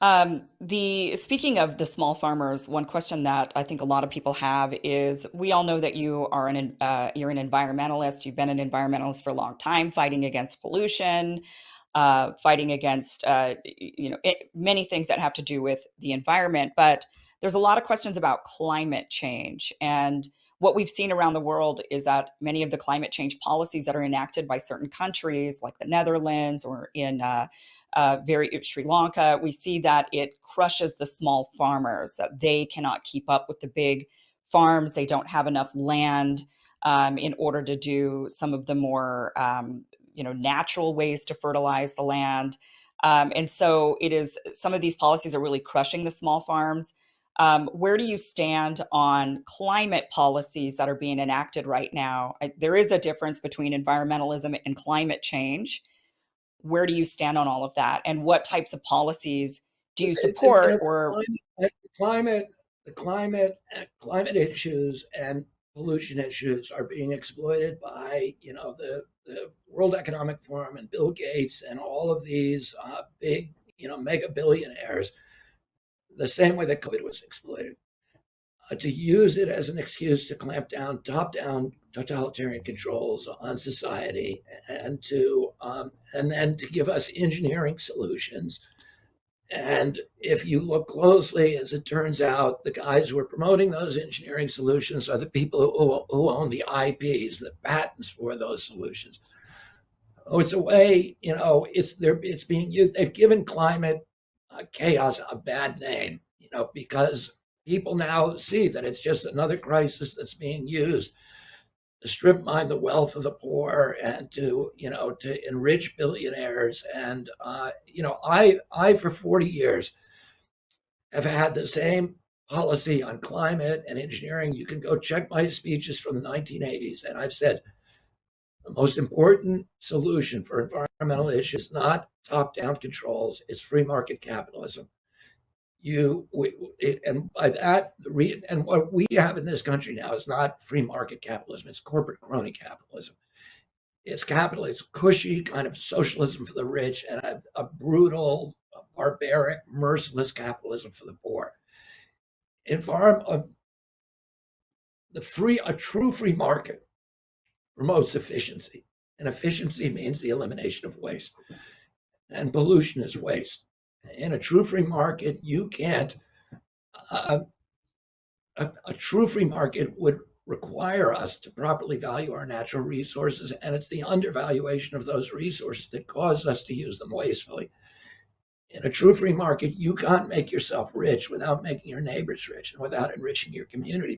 The speaking of the small farmers, one question that I think a lot of people have is, we all know that you're an environmentalist. You've been an environmentalist for a long time, fighting against pollution, fighting against many things that have to do with the environment. But there's a lot of questions about climate change, and what we've seen around the world is that many of the climate change policies that are enacted by certain countries, like the Netherlands or in Sri Lanka, we see that it crushes the small farmers, that they cannot keep up with the big farms. They don't have enough land in order to do some of the more natural ways to fertilize the land. And so it is, some of these policies are really crushing the small farms. Where do you stand on climate policies that are being enacted right now? There is a difference between environmentalism and climate change. Where do you stand on all of that? And what types of policies do you support or climate, climate issues and pollution issues are being exploited by the World Economic Forum and Bill Gates and all of these big mega billionaires, the same way that COVID was exploited, to use it as an excuse to clamp down, top down totalitarian controls on society, and then to give us engineering solutions. And if you look closely, as it turns out, the guys who are promoting those engineering solutions are the people who own the IPs, the patents for those solutions. Oh, it's a way, it's being used. They've given climate chaos a bad name, because people now see that it's just another crisis that's being used to strip mine the wealth of the poor and to enrich billionaires. And I for 40 years have had the same policy on climate and engineering. You can go check my speeches from the 1980s, and I've said the most important solution for environmental issues is not top-down controls; it's free market capitalism. And by that, and what we have in this country now is not free market capitalism; it's corporate crony capitalism. It's capital; it's cushy kind of socialism for the rich, and a brutal, barbaric, merciless capitalism for the poor. A true free market promotes efficiency, and efficiency means the elimination of waste, and pollution is waste. In a true free market, you can't. A true free market would require us to properly value our natural resources, and it's the undervaluation of those resources that cause us to use them wastefully. In a true free market, you can't make yourself rich without making your neighbors rich and without enriching your community,